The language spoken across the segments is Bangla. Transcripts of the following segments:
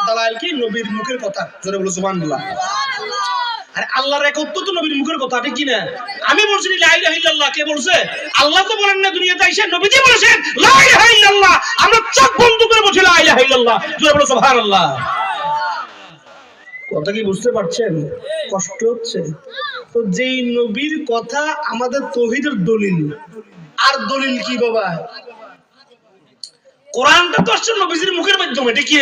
দালাইল কি? নবীর মুখের কথা। জোরে বলো সুবহানাল্লাহ। আরে আল্লাহর একত্ব তো নবীর মুখের কথা, ঠিক কি না? আমি বলছি লা ইলাহা ইল্লাল্লাহ, কে বলছে? আল্লাহ তো বলেন না দুনিয়াতে আইসা, নবীজি বলেছেন লা ইলাহা ইল্লাল্লাহ। আমরা চোখ বন্ধ করে বলছি লা ইলাহা ইল্লাল্লাহ। জোরে বলো সুবহানাল্লাহ। কথা কি বুঝতে পারছেন? কষ্ট হচ্ছে তো? যেই নবীর কথা আমাদের তাওহীদের দলিল, আর দলিল কি বাবা? কোরআনটা তো আসছে নবীজির মুখের মাধ্যমে, ঠিক কি?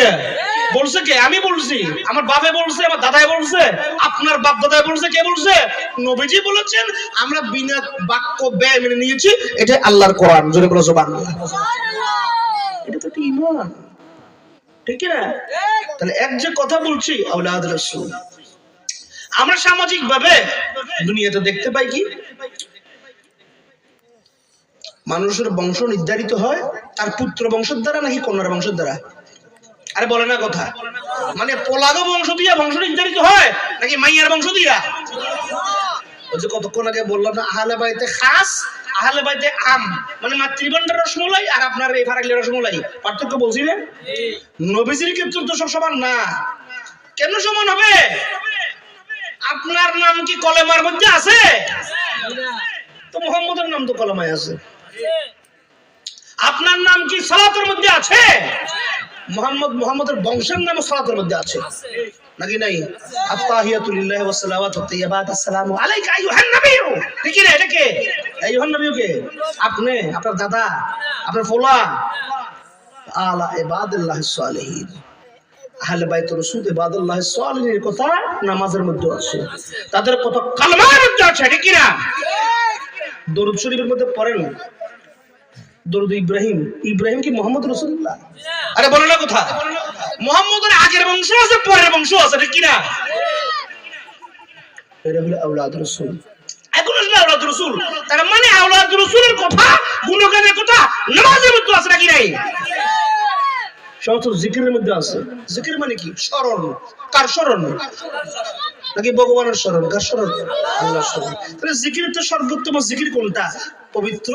বলছে কে? আমি বলছি, আমার বাবা বলছে, আমার দাদাই বলছে, আপনার বাপ দাদাই বলছে। কে বলছে? নবীজি বলেছেন। আমরা বিনা বাক্য ব্যয় মেনে নিয়েছি, এটা আল্লাহর কোরআন। জোরে বলো সুবহানাল্লাহ। এটা তো ঈমান, ঠিক না? তাহলে এক যে কথা বলছি আওলাদ রাসূল, আমরা সামাজিক ভাবে দুনিয়াতে দেখতে পাই কি মানুষের বংশ নির্ধারিত হয় তার পুত্র বংশের দ্বারা নাকি কন্যার বংশের দ্বারা? আরে বলে না কথা, মানে পোলাগো বংশ দিয়া বংশ নির্ধারিত হয় নাকি মাইয়ার বংশ দিয়া? ওই যে কতক্ষণ আগে বললাম না, আহলে বাইতে খাস, আহলে বাইতে আম, মানে মাতৃভান্ডার রসমলাই আর আপনার এই ফারাকলি রসমলাই, পার্থক্য বলছি না? নবীজির ক্ষেত্রে তো সব সমান না। কেন সমান হবে? আপনার নাম কি কলেমার মধ্যে আছে? তো মুহাম্মদের নাম তো কলেমায় আছে। আপনার নাম কি সালাতের মধ্যে আছে? মুহাম্মদের বংশের নাম সালাতের মধ্যে আছে নাকি নাই? আত্তাহিয়াতু লিল্লাহি ওয়াস সালাওয়াতু তাইয়্যিবাত, আসসালামু আলাইকা আইয়ুহান নাবিয়্যু। ঠিক না? এটা কে? আইয়ুহান নাবিয়্যু কে? আপনি, আপনার দাদা, আপনার ফোলা। আলা ইবাদিল্লাহিস সালিহিন, আহলে বাইত রাসূল ইবাদুল্লাহিস সালিহিনের কথা নামাজের মধ্যে আছে, তাদের কথা কালমার মধ্যে আছে, ঠিক কি না? দরুদ শরীফের মধ্যে পড়েন দরুদ ইব্রাহিম। ইব্রাহিম কি মুহাম্মদ রাসূলুল্লাহ? আরে বলে না কথা, মুহাম্মদের আগের বংশ আছে, পরের বংশ আছে, ঠিক কি না? এরা হলো আওলাদ রাসূল। এখন হলো আওলাদ রাসূল, তার মানে আওলাদ রাসূলের কথা, গুণগানের কথা নামাজের মধ্যে আছে নাকি নাই? সমস্ত জিকিরের মধ্যে আছে। জিকির মানে কি? স্মরণ। কার স্মরণ? নাকি ভগবানের স্মরণ? কার স্মরণ? আল্লাহর স্মরণ। তাহলে জিকিরের তো সর্বোত্তম জিকির কোনটা? পবিত্র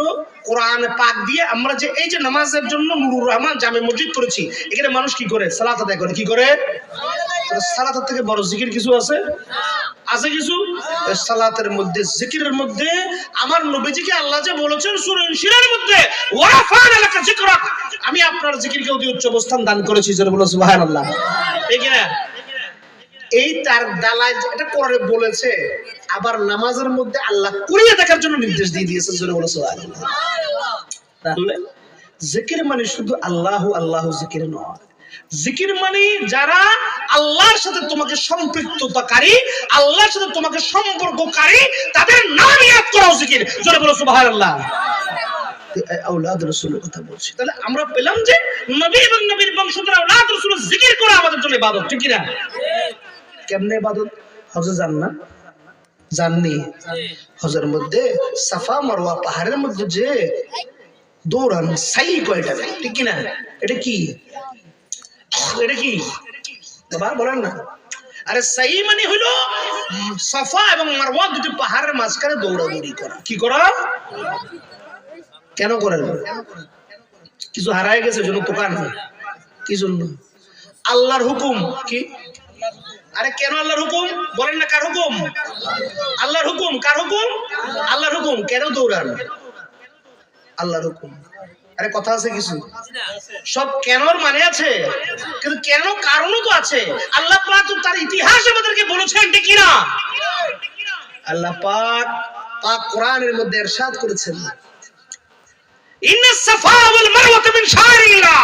কোরআন পাক দিয়ে আমরা যে এই যে নামাজের জন্য নুরুর রহমান জামে মসজিদ করেছি, এখানে মানুষ কি করে? সালাত আদায় করে। কি করে? সালাতের থেকে বড় জিকির কিছু আছে? আছে কিছু? সালাতের মধ্যে, জিকিরের মধ্যে আমার নবীজিকে আল্লাহ যে বলেছেন সূরা ইনশিরার মধ্যে, ওয়ারাফা'না লাকা যিকরাক, আমি আপনার জিকিরকে অতি উচ্চ অবস্থান দান করেছি। যারা বলো সুবহানাল্লাহ। ঠিক না? এই তার দালাল এটা কোরআনে বলেছে, আবার নামাজের মধ্যে আল্লাহ করিয়ে দেখার জন্য নির্দেশ দিয়ে দিয়েছে। যারা বলো সুবহানাল্লাহ। তাহলে জিকির মানে শুধু আল্লাহু আল্লাহু জিকির নয়। জিকির মানে যারা আল্লাহর সাথে তোমাকে সম্পৃক্ততাকারী, আল্লাহর সাথে তোমাকে সম্পর্ককারী, তাদের নাম ইয়াদ করাও জিকির। জোরে বলো সুবহানাল্লাহ। আওলাদ রাসূলের কথা বলছি। তাহলে আমরা পেলাম যে নবী এবং নবীর বংশধর আওলাদ রাসূলের জিকির করা আমাদের জন্য ইবাদত, ঠিক কি না? কেমনে ইবাদত? হজে যান না? জাননি? হজের মধ্যে সাফা মারওয়া পাহাড়ের মধ্যে যে দৌড়ান, সাই কয়টা, ঠিক কি না? এটা কি? এটা কি বাবা বলেন না? আরে সাই মানে হলো সাফা এবং মারওয়া দুটো পাহাড়ের মাঝখানে দৌড়াদৌড়ি করা। কি করা? কেন করেন? কিছু হারায় গেছে জন্য দোকান? কি জন্য? আল্লাহর হুকুম। কি? আরে কেন আল্লাহর হুকুম বলেন না? কার হুকুম? আল্লাহর হুকুম। কার হুকুম? আল্লাহর হুকুম। কেন দৌড়ান? আল্লাহর হুকুম। আরে কথা আছে কিছু? সব কেনর মানে আছে, কিন্তু কেন কারণও তো আছে। আল্লাহ পাক তার ইতিহাস আমাদেরকে বলেছেন, ঠিক কি না? আল্লাহ পাক কোরআনের মধ্যে ইরশাদ করেছেন, ইন্নাস সাফা ওয়াল মারওয়া মিন শাআইরিল্লাহ,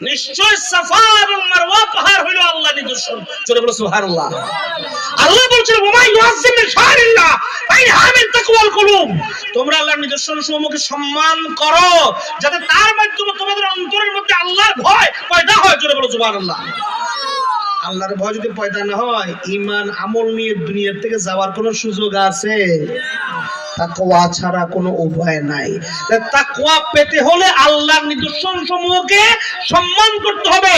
নিশ্চয় সাফা এবং মারওয়া পাহাড় হলো আল্লাহর নিদর্শন। জোরে বলো সুবহানাল্লাহ। আল্লাহ বলছেন ওয়া ইউআযযিম মিন শাআইরিল্লাহ ফাইনহা মিন তাকওয়াল কুলুব, তোমরা আল্লাহর নিদর্শনসমূহকে সম্মান করো যাতে তার মাধ্যমে তোমাদের অন্তরের মধ্যে আল্লাহর ভয় পয়দা হয়। জোরে বলো সুবহানাল্লাহ। আল্লাহর ভয় যদি পয়দা না হয়, ঈমান আমল নিয়ে দুনিয়া থেকে যাওয়ার কোনো সুযোগ আছে? তাকওয়া ছাড়া কোনো উপায় নাই। তাকওয়া পেতে হলে আল্লাহর নিদর্শন সমূহকে সম্মান করতে হবে।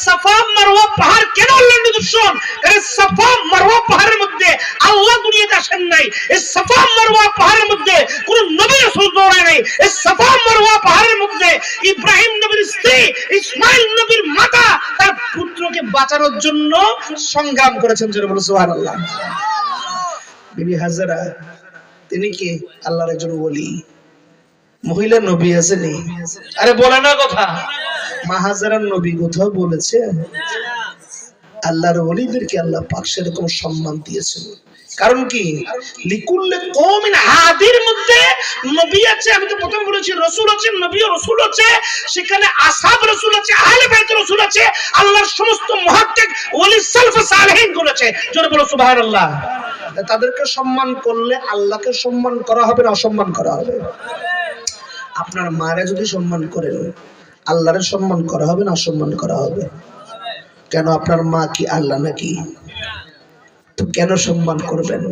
সাফা মারওয়া পাহাড় কেন আল্লাহর নিদর্শন? এই সাফা মারওয়া পাহাড়ের মধ্যে আল্লাহ দুনিয়াতে আসেন নাই। এই সাফা মারওয়া পাহাড়ের মধ্যে কোন নবী রাসূল দৌড়ায় নাই। এই সাফা মারওয়া পাহাড়ের মধ্যে ইব্রাহিম নবীর স্ত্রী, ইসমাইল নবীর মাতা, তার বাঁচানোর জন্য সংগ্রাম করেছেন। জোরে বলো সুবহানাল্লাহ। বিবি হাজেরা তিনি কি আল্লাহর একজন ওলি, মহিলা নবী আসেনি? আরে বলে না কথা। মা হাজেরার নবী কোথাও বলেছে আল্লাহর ওলিদেরকে আল্লাহ পাক সেরকম সম্মান দিয়েছেন? কারণ কি, লিকুল্লি কওমিন হাদির মধ্যে নবী আছে, আমি তো প্রথম বলেছি রাসূল আছে, নবী ও রাসূল আছে, সেখানে আসহাব রাসূল আছে, আহলে বাইত রাসূল আছে, আল্লাহর সমস্ত মুহাক্কিক ওলি সালফ সালেহিন করেছে। জোরে বলো সুবহানাল্লাহ। তাদেরকে সম্মান করলে আল্লাহকে সম্মান করা হবে না অসম্মান করা হবে? আপনার মায়ের যদি সম্মান করেন আল্লাহর সম্মান করা হবে না অসম্মান করা হবে? কেন, আপনার মা কি আল্লাহ নাকি? তো কেন সম্মান করবেন?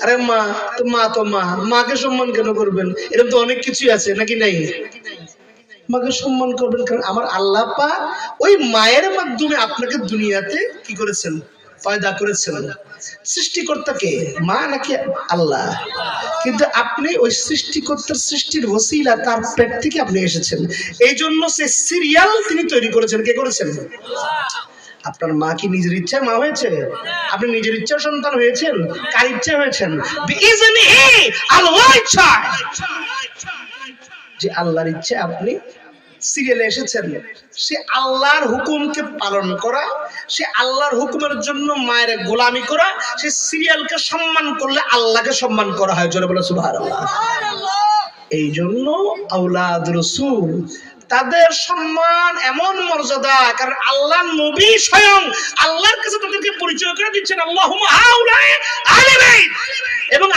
আরে মা তো মাকে সম্মান কেন করবেন? এরকম তো অনেক কিছুই আছে নাকি নাই? মাকে সম্মান করবেন কারণ আমার আল্লাহ পাক ওই মায়ের মাধ্যমে আপনাকে দুনিয়াতে কি করেছেন? পয়দা করেছেন। সৃষ্টিকর্তা কে, মা নাকি আল্লাহ? কিন্তু আপনি ওই সৃষ্টিকর্তার সৃষ্টির ওসিলা, তার পেট থেকে আপনি এসেছেন। এই জন্য সে সিরিয়াল তিনি তৈরি করেছেন। কে করেছেন? আপনার মা কি নিজের ইচ্ছা মা হয়েছে? আপনি নিজের ইচ্ছা সন্তান হয়েছেন? কার ইচ্ছা হয়েছেন? বিইজনিহি, আল্লাহর ইচ্ছা। যে আল্লাহর ইচ্ছা আপনি সিরিয়ালে এসেছেন। সে আল্লাহর হুকুমকে পালন করা, সে আল্লাহর হুকুমের জন্য মায়ের গোলামি করা, সে সিরিয়ালকে সম্মান করলে আল্লাহকে সম্মান করা হয়। জোরে বলো সুবহানাল্লাহ। এই জন্য আওলাদ রাসূল তাদের সম্মান এমন মর্যাদা, কারণ আল্লাহ নবী স্বয়ং আল্লাহর কাছে তাদেরকে পরিচয় করে দিচ্ছেন আল্লাহুম্মা হাউলাই আহলে বাইত। এবং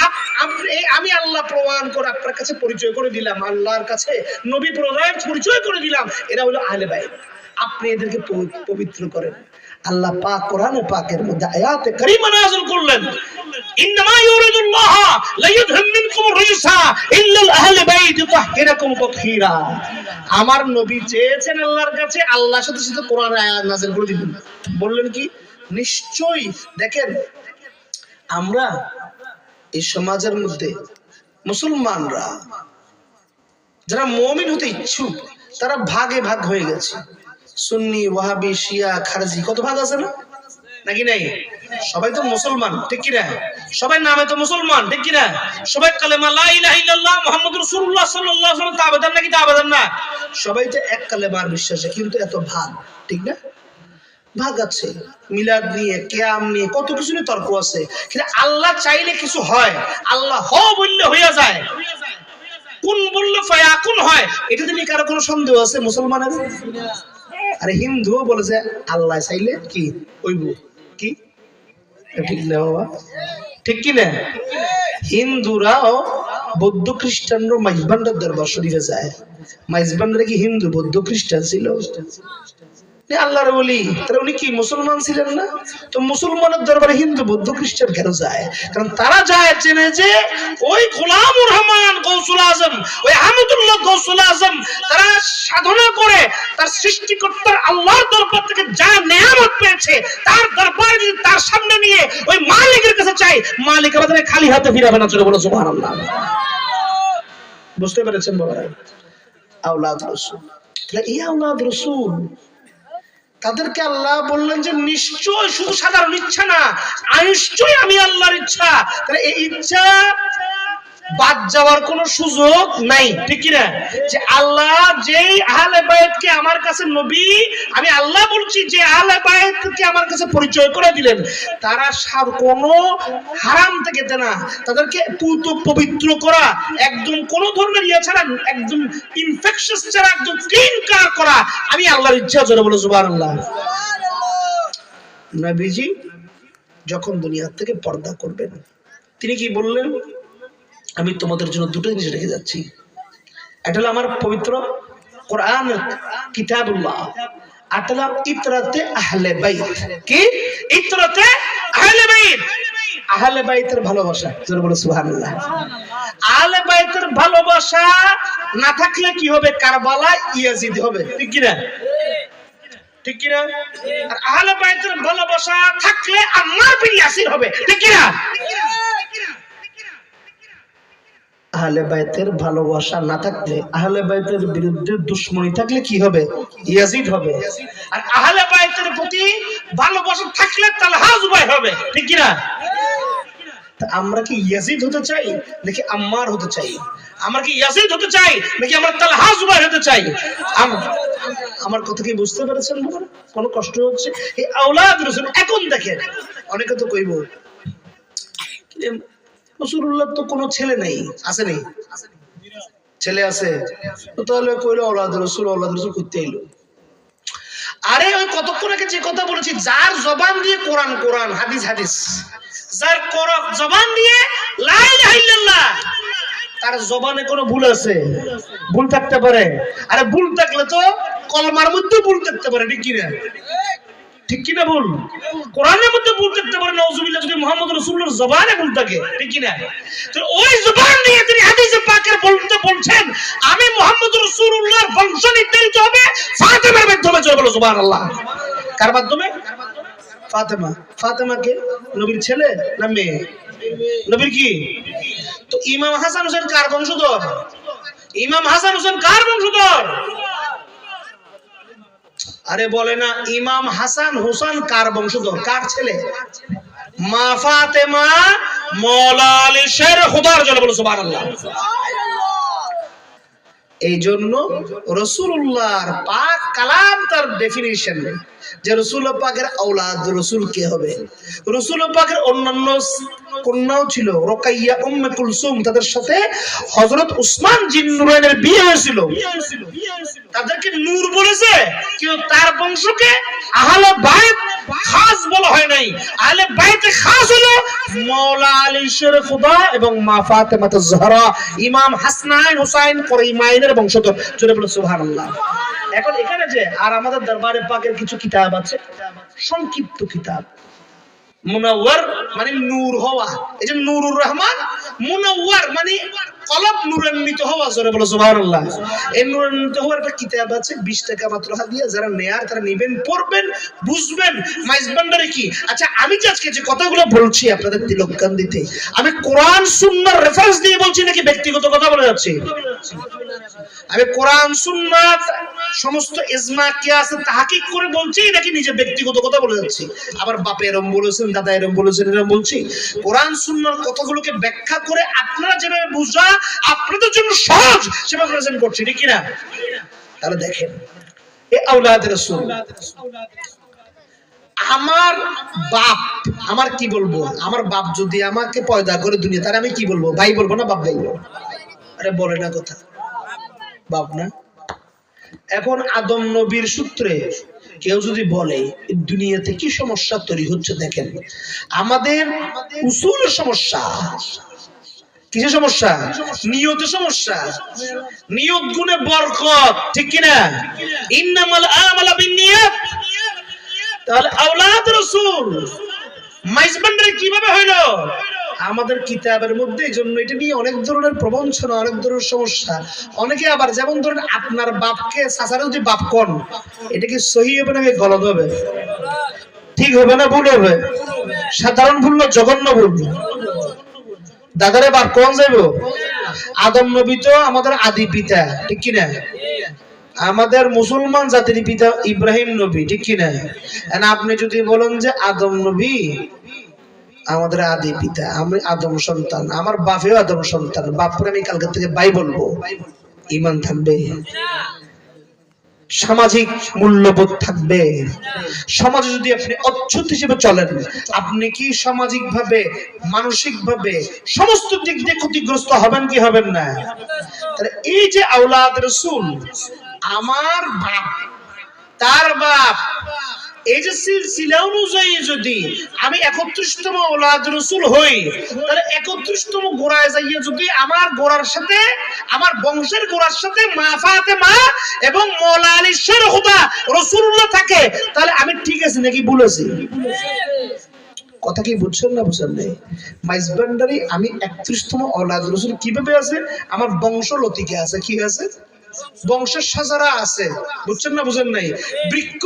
আমি আল্লাহ প্রমাণ করে আপনার কাছে পরিচয় করে দিলাম, আল্লাহর কাছে নবী পরিচয় করে দিলাম, এরা হলো আহলে বাইত। আপনি এদেরকে পবিত্র করেন। আল্লাহ পাক কোরআনে পাকের মধ্যে আয়াতে কারিমা নাযিল করলেন, ইন্নামা ইউরিদুল্লাহ লাইয়ুযহিব মিনকুম রিজসা ইল্লাল আহলে বাইত ইউতাহহিরাকুম তাতহীরা। আমার নবী চেয়েছেন আল্লাহর কাছে, আল্লাহর সাথে সাথে কোরআনে আয়াত নাযিল করে দিলেন। বললেন কি? নিশ্চয়ই দেখেন, আমরা এই সমাজের মধ্যে মুসলমানরা যারা মুমিন হতে ইচ্ছুক তারা ভাগে ভাগ হয়ে গেছে। সুন্নি, ওয়াহাবি, শিয়া, খারজি, কত ভাগ আছে না নাকি নাই? সবাই তো মুসলমান, ঠিক কি না? সবাই নামে তো মুসলমান, ঠিক কি না? সবাই কালেমা লা ইলাহা ইল্লাল্লাহ মুহাম্মাদুর রাসূলুল্লাহ সাল্লাল্লাহু আলাইহি ওয়াসাল্লাম তাবেদার নাকি তাবেদার না? সবাই তো এক কালেমার বিশ্বাসী, কিন্তু এত ভাগ, ঠিক না? ভাগ আছে মিলাদ নিয়ে, কিয়াম নিয়ে, কত কিছু নিয়ে তর্ক আছে। কিন্তু আল্লাহ চাইলে কিছু হয়, আল্লাহ হ বললে হয়ে যায়, কোন বললে ফায়াকুন হয়। এটাতে নিয়ে কারো কোনো সন্দেহ আছে মুসলমানের? আরে হিন্দুও বলে যে আল্লাহ চাইলে কি হইব, কি ঠিক না বাবা? ঠিক কি না? হিন্দুরাও বৌদ্ধ খ্রিস্টানরা মাইজবান্ডার দরবার শরীফে যায়। মাইজবান্ডারে কি হিন্দু বৌদ্ধ খ্রিস্টান ছিল? আল্লাহর ওলি, তারা উনি কি মুসলমান ছিলেন না? তো মুসলমানের দরবারে হিন্দু বৌদ্ধ খ্রিস্টান কেন যায়? কারণ তারা যায় জেনে যে ওই গোলামুর রহমান গৌসুল আজম, ওই আহমদুল্লাহ গৌসুল আজম, তারা সাধনা করে তার সৃষ্টিকর্তার আল্লাহর দরবার থেকে যা নেয়ামত পেয়েছে তার দরবার যদি তার সামনে নিয়ে ওই মালিকের কাছে চাই, মালিক আমাদের খালি হাতে ফিরাবে না। চলে বলো সুবহানাল্লাহ। বুঝতে পেরেছেন বাবারা? আওলাদ রাসূল, এই আওলাদ রাসূল তাদেরকে আল্লাহ বললেন যে নিশ্চয়, শুধু সাধারণ ইচ্ছা না, নিশ্চয় আমি আল্লাহর ইচ্ছা। তাহলে এই ইচ্ছা বাদ যাওয়ার কোনো সুযোগ নাই, ঠিক কি না? যে আল্লাহ যেই আহলে বাইতকে আমার কাছে নবী, আমি আল্লাহ বলছি যে আহলে বাইতকে আমার কাছে পরিচয় করে দিলেন, তারা কোনো হারাম থেকে না, তাদেরকে পবিত্র করা, একদম কোন ধরনের ইয়া ছাড়া, একদম ইনফেকশাস ছাড়া, একদম ক্লিন করা আমি আল্লাহর ইচ্ছা। জোরে বলো সুবহানাল্লাহ। নবীজি যখন দুনিয়া থেকে পর্দা করবেন, তিনি কি বললেন? আমি তোমাদের জন্য দুটো জিনিস রেখে যাচ্ছি। এটা হলো আমার পবিত্র কোরআন কিতাবুল্লাহ, আর এটা হলো ইতরাতে আহলে বাইত। কি? ইতরাতে আহলে বাইত। আহলে বাইতের ভালোবাসা। জোরে বলো সুবহানাল্লাহ। আহলে বাইতের ভালোবাসা না থাকলে কি হবে? কারবালা ইয়াজিদ হবে, ঠিক কি না? ঠিক কি না? আর আহলে বাইতের ভালোবাসা থাকলে আম্মার বিন ইয়াসির হবে, ঠিক কি না? আহলে বাইতের ভালোবাসা না থাকলে, আহলে বাইতের বিরুদ্ধে দুশমনী থাকলে কি হবে? ইয়াজিদ হবে। আর আহলে বাইতের প্রতি ভালোবাসা থাকলে তালহা জুবাইর হবে, ঠিক কি না? তা আমরা কি ইয়াজিদ হতে চাই নাকি আম্মার হতে চাই? আমরা কি ইয়াজিদ হতে চাই নাকি আমরা তালহা জুবাইর হতে চাই? আমার কথা কি বুঝতে পেরেছেন? কোন কষ্ট হচ্ছে? এই আওলাদ রাসূল। এখন দেখেন, অনেকে তো কইব রাসূলুল্লাহ তো কোনো ছেলে নেই, আছে নেই? ছেলে আছে, তো তাহলে কইলো আওলাদ রাসূল করতে এলো। আরে ওই কতক্ষণ আগে যে কথা বলেছি, যার জবান দিয়ে কোরআন কোরআন, হাদিস হাদিস, যার জবান দিয়ে লা ইলাহা ইল্লাল্লাহ, তার জবানে কোনো ভুল আছে? ভুল থাকতে পারে। আরে ভুল থাকলে তো কলমার মধ্যে ভুল থাকতে পারে, ঠিক কিনা? ঠিক কিনা? ভুল কোরআনের মধ্যে ভুল থাকতে পারে, নাউজুবিল্লাহ, যদি মুহাম্মদ রাসূলুল্লাহর জবানে ভুল থাকে, ঠিক কিনা? তো ওই জবান দিয়ে তিনি হাদিসে পাকের বলতে বলছেন, আমি মুহাম্মদ রাসূলুল্লাহর বংশ নির্ধারিত হবে ফাতেমার মাধ্যমে। জয় বলো সুবহানাল্লাহ। কার মাধ্যমে? ফাতেমা। ফাতেমা কে? নবীর ছেলে না মেয়ে? নবীর কি? তো ইমাম হাসান হোসেন কার বংশধর? ইমাম হাসান হোসেন কার বংশধর? আরে বলে না, ইমাম হাসান হোসেন কার বংশধর? কার ছেলে? মা ফাতেমা মওলা আলী শের খুদার। জন্য বলো সুবহানাল্লাহ। এই জন্য রাসূলুল্লাহর পাক কালাম তার ডেফিনিশন যে রাসূল পাকের আওলাদ রাসূল কে হবে। রাসূল পাকের অন্যান্য কন্যাও ছিল, রুকাইয়া, উম্মে কুলসুম, তাদের সাথে হযরত উসমান জিন্নুরাইনের বিয়ে হয়েছিল। তাদেরকে নূর বলেছে, কিন্তু তার বংশকে আহলে বাইত খাস বলা হয় নাই। আহলে বাইতে খাস হলো মাওলা আলী শের খুদা এবং মা ফাতেমাতুজ জাহরা, ইমাম হাসান হুসাইন করিমাইনের বংশধর। জোরে বলো সুবহানাল্লাহ। এখন এখানে যে আর আমাদের দরবারে পাকের কিছু কিতাব আছে, সংক্ষিপ্ত কিতাব। মুনাওয়ার মানে নূর হওয়া, এই যে নূরুর রহমান। মুনাওয়ার মানে কলব নূরান্বিত হওয়া। জোরে বলো সুবহানাল্লাহ। এই নূরান্বিত হওয়ার একটা কিতাব আছে, 20 টাকা মাত্র হাদিয়া। যারা নেয়ার তারা নেবেন, পড়বেন, বুঝবেন মাইজ ভান্ডারে কি। আচ্ছা, আমি যে আজকে যে কথাগুলো বলছি আপনাদের তিলককান দিতে, আমি কোরআন সুন্নাহর রেফারেন্স দিয়ে বলছি নাকি ব্যক্তিগত কথা বলে যাচ্ছি? আমি কোরআন সুন্নাহ সমস্ত ইজমা কিয়াস তাহকিক করে বলছি নাকি নিজে ব্যক্তিগত কথা বলে যাচ্ছি? আবার বাপে এরকম বলেছেন, দাদা এরকম বলেছেন, এরকম বলছি? কোরআন সুন্নাহর কথাগুলোকে ব্যাখ্যা করে আপনারা যেভাবে বুঝা আপনাদের জন্য সহজ সেভাবে প্রেজেন্ট করছি, ঠিক কিনা? তাহলে দেখেন, এই আওলাদ রাসূল, আমার বাপ, আমার কি বলবো, আমার বাপ যদি আমাকে পয়দা করে দুনিয়া, তার আমি কি বলবো? ভাই বলবো না বাপ বলবো? আরে বলে না কথা, বাপ না? এখন আদম নবীর সূত্রে কেউ যদি বলে দুনিয়াতে কি সমস্যা তৈরি হচ্ছে, দেখেন আমাদের উসুল সমস্যা। কিসের সমস্যা? নিয়তের সমস্যা। নিয়ত গুণে বরকত, ঠিক কিনা? ইন্নামাল আমালু বিন্নিয়াত। তাহলে আওলাদ রাসূল মাইজবান্ডারে কিভাবে হইলো? আমাদের কিতাবের মধ্যে। এই জন্য এটা নিয়ে অনেক ধরনের প্রবঞ্চনা, অনেক ধরনের সমস্যা। অনেকে আবার যেমন ধরেন আপনার বাপকে চাচারে যদি বাপ কোন, এটা কি সহি হবে নাকি গলত হবে? ঠিক হবে না ভুল হবে? সাধারণ ভুল না জঘন্য ভুল? দাদারে বাপ কোন যাইব? আদম নবী তো আমাদের আদি পিতা, ঠিক কিনা? আমাদের মুসলমান জাতির পিতা ইব্রাহিম নবী, ঠিক কিনা? আপনি যদি বলেন যে আদম নবী আমাদের আদি পিতা, আমি আদম সন্তান, আমার বাপেও আদম সন্তান, বাপরে আমি কালকে থেকে ভাই বলবো, ঈমান থাকবে? সামাজিক মূল্যবোধ থাকবে? সমাজে যদি আপনি অচ্ছুত হিসেবে চলেন, আপনি কি সামাজিক ভাবে, মানসিক ভাবে, সমস্ত দিক দিয়ে ক্ষতিগ্রস্ত হবেন কি হবেন না? তাহলে এই যে আওলাদ রাসূল, আমার বাপ, তার বাপ, এই যে সিলসিলা অনুযায়ী যদি আমি 31তম আওলাদ রাসূল হই, তাহলে 31তম গোড়ায় যাইয়া যদি আমার গোড়ার সাথে, আমার বংশের গোড়ার সাথে মা ফাতেমা এবং মাওলা আলী শের খুদা রাসূলুল্লাহ থাকে, তাহলে আমি ঠিক আছি নাকি ভুল আছি? কথা কি বুঝছেন না বুঝছেন না? মাইজবান্ডারি আমি 31তম আওলাদ রাসূল কিভাবে আছে? আমার বংশ লতিকে আছে। কি আছে? বংশের সাজারা আছে। বুঝছেন না বুঝেন নাই? বৃক্ষ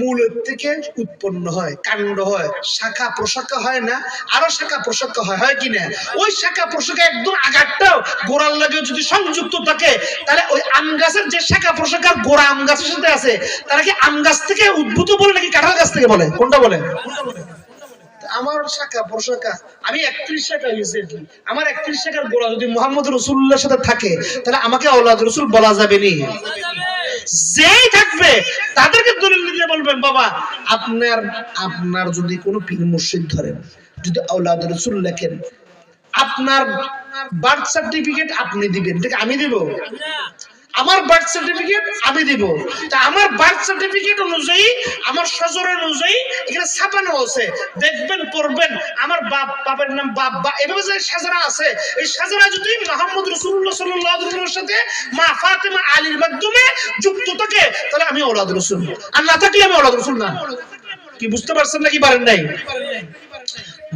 মূলের থেকে উৎপন্ন হয়, কাণ্ড হয়, শাখা প্রশাখা হয় না, আরো শাখা প্রশাখা হয়, হয় কিনা? ওই শাখা প্রশাখা একদম আগারটাও গোড়ার লাগে যদি সংযুক্ত থাকে, তাহলে ওই আম গাছের যে শাখা প্রশাখার গোড়া আম গাছের সাথে আছে, তারা কি আম গাছ থেকে উদ্ভূত বলে নাকি কাঁঠাল গাছ থেকে বলে? কোনটা বলে? আমার শাখা প্রশাখা, আমি 31 শাখা হয়েছে, আমার 31 শাখার গোড়া যদি মুহাম্মদ রাসূলুল্লাহর সাথে থাকে, তাহলে আমাকে আওলাদ রাসূল বলা যাবে নি? যেই থাকবে তাদেরকে দলিল দিয়ে বলবেন, বাবা আপনার যদি কোনো পীর মুর্শিদ ধরেন, যদি আওলাদ রাসূল লেখেন, আপনার বার্থ সার্টিফিকেট আপনি দিবেন, ঠিক আমি দিব? আমার বার্থ সার্টিফিকেট আমি দিব। তা আমার বার্থ সার্টিফিকেট অনুযায়ী, আমার সজর অনুযায়ী এখানে ছাপানো আছে, দেখবেন পড়বেন, আমার বাবার নাম বাবা, এভাবে যে সাজারা আছে, এই সাজারা যদি মুহাম্মদ রাসূলুল্লাহ সাল্লাল্লাহু আলাইহি ওয়াসাল্লামের সাথে মা ফাতেমা আলীর মাধ্যমে যুক্ত থাকে, তাহলে আমি আওলাদ রাসূল, আর না থাকলে আমি আওলাদ রাসূল না। কি বুঝতে পারছেন নাকি পারেন নাই?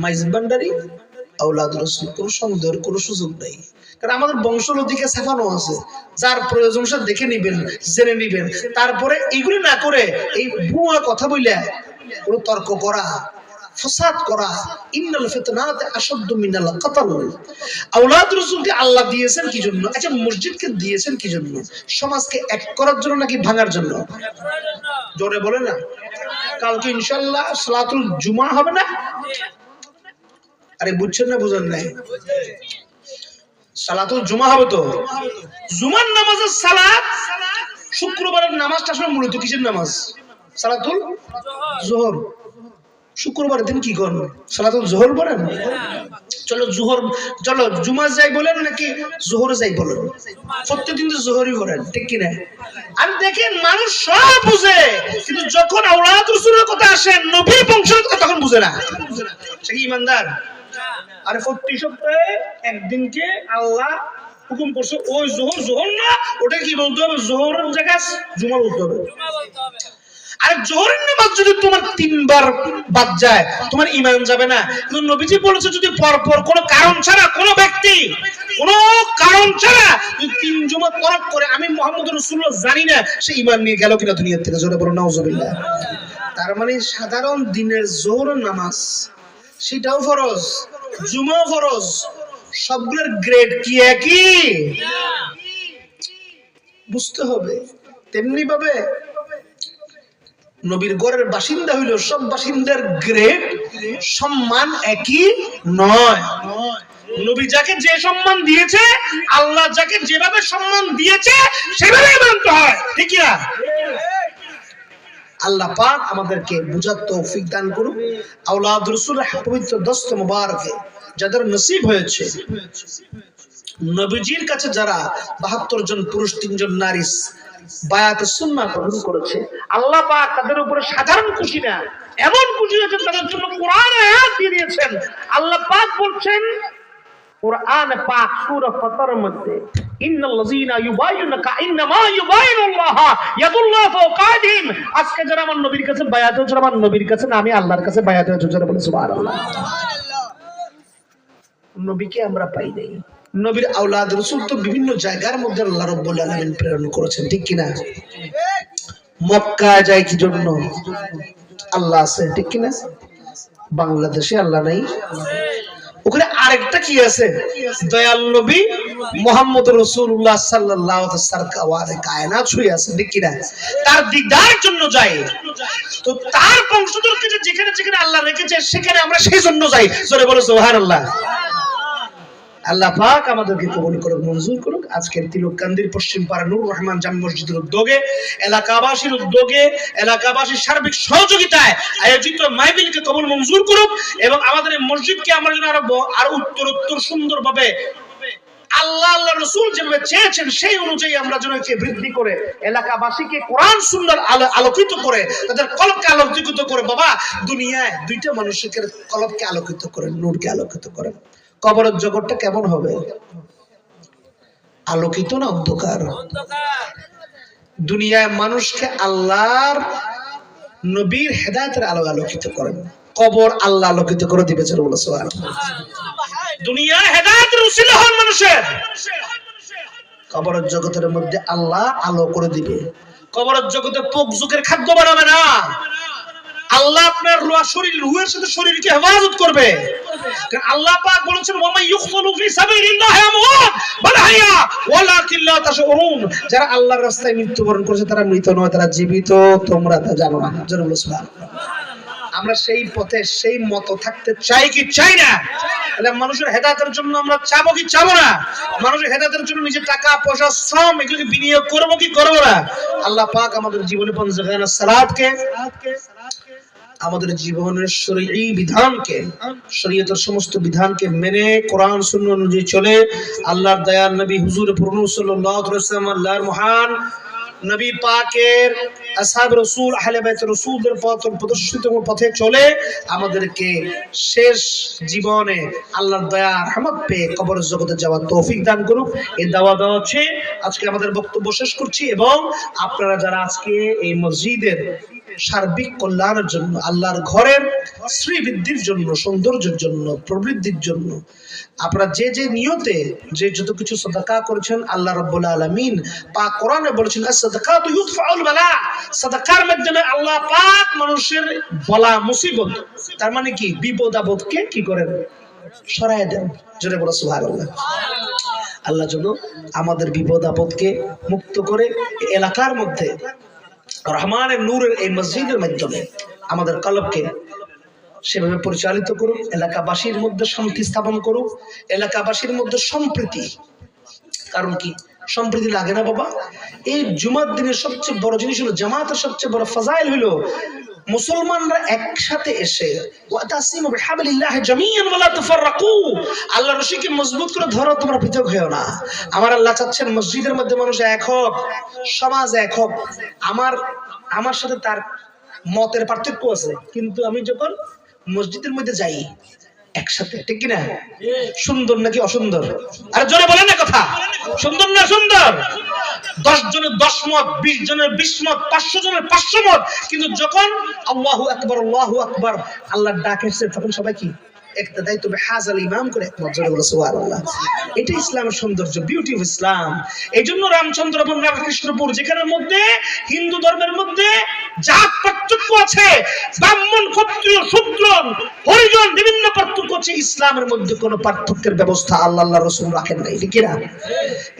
মাইজ ভান্ডারী আওলাদ রাসূল, কোনো সন্দেহের কোনো সুযোগ নাই। কারণ আমাদের বংশলতিকে ছাপানো আছে, যার প্রয়োজন সে দেখে নিবেন, জেনে নিবেন। তারপরে এগুলি না করে এই ভুয়া কথা বইলা কোনো তর্ক করা, ফাসাদ করা, ইন্নাল ফিতনাতে আশাদ্দু মিনাল কতল। আওলাদ রাসূলকে আল্লাহ দিয়েছেন কি জন্য? আচ্ছা, মসজিদকে দিয়েছেন কি জন্য? সমাজকে এক করার জন্য নাকি ভাঙার জন্য? জোরে বলে না। কালকে ইনশাআল্লাহ সালাতুল জুমা হবে না? আরে বুঝছেন না, বুঝেন নাই? সালাতুল জুমা হবে তো। জুমার নামাজের সালাত, শুক্রবারের নামাজটা আসলে মূলত কিসের নামাজ? সালাতুল জোহর। শুক্রবারের দিন কি করেন? সালাতুল জোহর বলেন। চলো জোহর, চলো জুমা যাই বলেন নাকি জোহর যাই বলেন, প্রত্যেকদিন তো জোহরই করেন, ঠিক কি না? আর দেখেন মানুষ সব বুঝে, কিন্তু যখন আওলাদ রাসূলের কথা আসে, নবীর বংশের কথা, তখন বুঝে না। সে কি ইমানদার? আরে প্রতি সপ্তাহে একদিনকে আল্লাহ হুকুম করছে, ওই জোহর না, ওটা কি বলতে হবে? জোহরের জায়গায় জুমা বলতে হবে। আরে জোহরের নামাজ যদি তোমার 3 বার বাদ যায়, তোমার ঈমান যাবে না। কিন্তু নবীজি বলেছে, যদি পরপর কোনো কারণ ছাড়া কোনো ব্যক্তি কোনো কারণ ছাড়া যদি 3 জুমা তরক করে, আমি মুহাম্মদ রাসূলুল্লাহ জানি না সে ঈমান নিয়ে গেল কিনা দুনিয়া থেকে। জোরে বলো নাউজুবিল্লাহ। তার মানে সাধারণ দিনের জোহরের নামাজ সেটাও ফরজ, জুমাও ফরজ, সবগুলোর গ্রেড কি একই? বুঝতে হবে। তেমনি ভাবে নবীর ঘরের বাসিন্দা হইল, সব বাসিন্দার গ্রেড সম্মান একই নয়। নবী যাকে যে সম্মান দিয়েছে, আল্লাহ যাকে যেভাবে সম্মান দিয়েছে, সেভাবেই মানতে হয়, ঠিক না? আল্লাহ পাক আমাদেরকে বুঝার তৌফিক দান করুন। আওলাদ রাসূলের পবিত্র দস্ত মুবারকে যাদের নসিব হয়েছে, নবীজির কাছে যারা 72 জন পুরুষ, 3 জন নারী বায়াতে সুন্নাহ গ্রহণ করেছে, আল্লাহ পাক তাদের উপরে সাধারণ খুশি না, এমন খুশি হয়েছেন, তাদের জন্য কোরআন আয়াত দিয়ে দিয়েছেন। আল্লাহ পাক বলছেন কোরআন পাক সূরা ফাতরের মধ্যে, ইন্নাল্লাযীনা ইউবাইয়ুনাকা ইন্নামা ইউবাইয়ুনাল্লাহ ইয়াদুল্লাহি ফাওকা আইদিহিম। আজকে যারা আমার নবীর কাছে বায়াত হয়েছে, আমার নবীর কাছে না, আমি আল্লাহর কাছে বায়াত হয়েছে। যারা বলে সুবহানাল্লাহ। নবীকে আমরা পাই নাই। নবীর আওলাদ রাসূল তো বিভিন্ন জায়গার মধ্যে আল্লাহ রাব্বুল আলামিন প্রেরণ করেছেন, ঠিক কি না? মক্কা যায় কি জন্য? আল্লাহ আছে, ঠিক কি না? বাংলাদেশে আল্লাহ নাই, ওখানে আরেকটা কি আছে? দয়াল নবী মুহাম্মদ রাসূলুল্লাহ সাল্লাল্লাহু আলাইহি ওয়াসাল্লাম কায়নাত শুয়ে আছে, ঠিক কি না? তার দিদার জন্য যাই, তো তার বংশধরকে যেখানে যেখানে আল্লাহ রেখেছে, সেখানে আমরা সেই জন্য যাই। জোরে বলো সুবহানাল্লাহ। আল্লাহ পাক আমাদেরকে কবুল করুক, মঞ্জুর করুক। আজকের তিলককান্দির পশ্চিম পাড়া নূর রহমান জামে মসজিদের উদ্যোগে, এলাকাবাসীর উদ্যোগে, এলাকাবাসীর সার্বিক সহযোগিতায় আয়োজিত মাহফিলকে কবুল মঞ্জুর করুক, এবং আমাদের এই মসজিদকে আমরা যেন আরো উত্তরোত্তর সুন্দরভাবে আল্লাহ আল্লাহ রাসূল যেভাবে চেয়েছেন সেই অনুযায়ী আমরা যেন একে বৃদ্ধি করে এলাকাবাসীকে কোরআন সুন্নাহর আলোকিত করে, তাদের কলবকে আলোকিত করে। বাবা, দুনিয়ায় 2টা মানুষের কলবকে আলোকিত করেন, নূরকে আলোকিত করেন। কবরের জগৎটা কেমন হবে? আলোকিত না অন্ধকার? দুনিয়ায় মানুষকে আল্লাহর নবীর হেদায়েতের আলো আলোকিত করেন, কবর আল্লাহ আলোকিত করে দিবে। সুবহানাল্লাহ। দুনিয়ায় হেদায়েতের উসিলা হন মানুষের, কবরের জগতের মধ্যে আল্লাহ আলো করে দিবে। কবরের জগতে পোক জোকের খাদ্য বানাবে না। আল্লাহ আপনার রুহের সাথে শরীরকে হেফাজত করবে। কারণ আল্লাহ পাক বলেছেন ওয়ামাই ইউখতালু ফি সাবিলিল্লাহি আমওয়াত বাল হায়া ওয়ালাকিন লা তাশউরুন। যারা আল্লাহর রাস্তায় মৃত্যুবরণ করেছে তারা মৃত নয়, তারা জীবিত, তোমরা তা জানো না। জোরে সুবহানাল্লাহ। আমরা সেই পথে সেই মতো থাকতে চাই কি চাই না? তাহলে মানুষের হেদায়েতের জন্য আমরা চাবো কি চাবো না? মানুষের হেদায়েতের জন্য নিজের টাকা পয়সা শ্রম এগুলোকে বিনিয়োগ করবো কি করবো না? আল্লাহ পাক আমাদের জীবনে পঞ্চখানা সালাতকে, আমাদের জীবনের শরঈ বিধানকে, শরীয়তের সমস্ত বিধানকে মেনে কোরআন সুন্নাহ অনুযায়ী চলে আল্লাহর দয়ার নবী হুজুর পুরনু সাল্লাল্লাহু আলাইহি ওয়াসাল্লাম আল্লাহর মহান নবী পাকের আসহাব রাসূল আহলে বাইত রাসূলদের পথ প্রদর্শিত পথে চলে আমাদেরকে শেষ জীবনে আল্লাহর দয়া রহমত পেয়ে কবর জগতে যাওয়ার তৌফিক দান করুক। এই দাওয়া দেওয়া হচ্ছে। আজকে আমাদের বক্তব্য শেষ করছি এবং আপনারা যারা আজকে এই মসজিদের সার্বিক কল্যাণের জন্য, আল্লাহর ঘরের শ্রীবৃদ্ধির জন্য, সৌন্দর্যের জন্য, প্রবৃদ্ধির জন্য আপনারা যে যে নিয়তে যে যত কিছু সাদাকা করেছেন, আল্লাহ রাব্বুল আলামিন পাক কোরআনে বলেছেন as-সাদাকাতু ইউদফাউল বালা। সাদাকার মাধ্যমে আল্লাহ পাক মানুষের বলা মুসিবত, তার মানে কি বিপদ আপদকে কি করেন? সরায় দেন। জোরে বলো সুবহানাল্লাহ। আল্লাহ যেন আমাদের বিপদ আপদকে মুক্ত করে এলাকার মধ্যে রহমানের নূরের এই মসজিদের মাধ্যমে আমাদের কলবকে সেভাবে পরিচালিত করুক, এলাকাবাসীর মধ্যে শান্তি স্থাপন করুক, এলাকাবাসীর মধ্যে সম্প্রীতি। কারণ কি সম্প্রীতি লাগে না বাবা? এই জুমার দিনের সবচেয়ে বড় জিনিস হলো, জামাতের সবচেয়ে বড় ফাজাইল হলো মুসলমানরা একসাথে এসে ওয়াতাসিমু বিহাবলিল্লাহি জামিআন ওয়ালা তাফাররাকু, আল্লাহর রশিকে মজবুত করে ধরো, তোমরা পৃথক হয়ো না। আমার আল্লাহ চাচ্ছেন মসজিদের মধ্যে মানুষ এক হোক, সমাজ এক হোক। আমার সাথে তার মতের পার্থক্য আছে, কিন্তু আমি যখন মসজিদের মধ্যে যাই একসাথে, ঠিক কিনা? সুন্দর নাকি অসুন্দর? আর জোরে বলেন না কথা, সুন্দর না সুন্দর? 10 জনের 10 মত, 20 জনের 20 মত, 500 জনের 500 মত, কিন্তু যখন আল্লাহু আকবার আল্লাহু আকবার আল্লাহর ডাক এসেছে তখন সবাই কি একতাদাই তবে হাজাল ইমাম করে একমত। জোরে বলো সুবহানাল্লাহ। এটা ইসলামের সৌন্দর্য, বিউটি অফ ইসলাম। এই জন্য রামচন্দ্রপুর, রামকৃষ্ণপুর, যেখানের মধ্যে হিন্দু ধর্মের মধ্যে জাত পার্থক্য আছে, ব্রাহ্মণ ক্ষত্রিয় শূদ্র হরিজন বিভিন্ন পার্থক্য আছে, ইসলামের মধ্যে কোনো পার্থক্যের ব্যবস্থা আল্লাহ রাসূল রাখেন নাই, ঠিক না?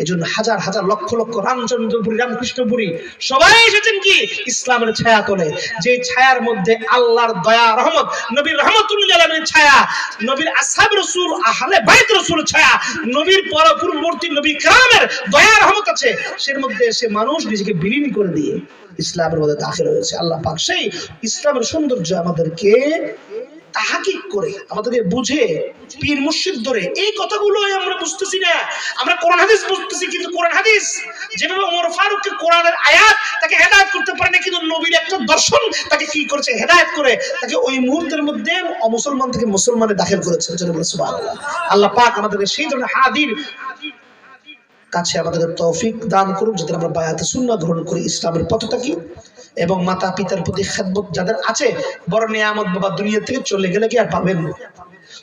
এই জন্য হাজার হাজার লক্ষ লক্ষ রামচন্দ্রপুরী, রামকৃষ্ণপুরী সবাই এসেছেন কি ইসলামের ছায়া তলে, যে ছায়ার মধ্যে আল্লাহর দয়া রহমত, নবীর রহমতুল আলামিনের ছায়া, নবীর আসহাব রাসূল আহলে বাইত রাসূলের ছায়া, নবীর পরবর্তী নবী کرامের দয়া রহমত আছে। সের মধ্যে এসে মানুষ নিজেকে বিলীন করে দিয়ে ইসলামের মধ্যে দাখিল হয়েছে। আল্লাহ পাক সেই ইসলামের সৌন্দর্য আমাদেরকে তাহাকিক করে, আমাদেরকে বুঝে, পীর মুর্শিদ ধরে এই কথাগুলোই আমরা বুঝতেছি না। আমরা কোরআন হাদিস বুঝতেছি, কিন্তু কোরআন হাদিস যেভাবে ওমর ফারুককে কোরআনের আয়াত তাকে হেদায়েত করতে পারে না, কিন্তু নবীর একটা দর্শন তাকে কি করেছে? হেদায়েত করে তাকে ওই মুহূর্তের মধ্যে অমুসলমান থেকে মুসলমানে দাখিল করেছে। সুবহানাল্লাহ। আল্লাহ পাক আমাদেরকে সেই ধরনের হাদির কাছে আমাদের তৌফিক দান করুন, যাতে আমরা বায়াতে সুন্নাহ গ্রহণ করি, ইসলামের পথে থাকি এবং মাতা পিতার প্রতি খেদমত যাদের আছে, বড় নিয়ামত বাবা দুনিয়া থেকে চলে গেলে কি আর পাবেন?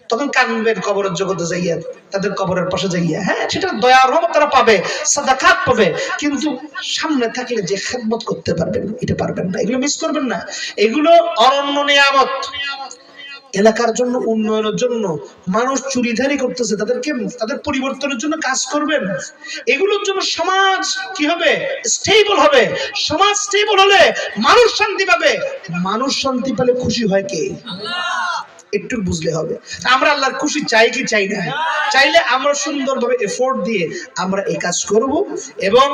তখন কানবেন কবরের জগতে যাইয়া, তাদের কবরের পাশে যাইয়া, হ্যাঁ সেটা দয়া রহমত তারা পাবে, সাদাকাত পাবে, কিন্তু সামনে থাকলে যে খেদমত করতে পারবেন এটা পারবেন না। এগুলো মিস করবেন না। এগুলো অনন্য নিয়ামত। এলাকার জন্য, উন্নয়নের জন্য মানুষ চুরিধারি করতেছে, তাদেরকে তাদের পরিবর্তনের জন্য কাজ করবেন। এগুলোর জন্য সমাজ কি হবে? স্টেবল হবে। সমাজ স্টেবল হলে মানুষ শান্তি পাবে। মানুষ শান্তি পেলে খুশি হয় কে? একটু বুঝলে হবে। আমরা আল্লাহর খুশি চাই কি চাই না? চাইলে আমরা সুন্দরভাবে এফোর্ট দিয়ে আমরা এই কাজ করব এবং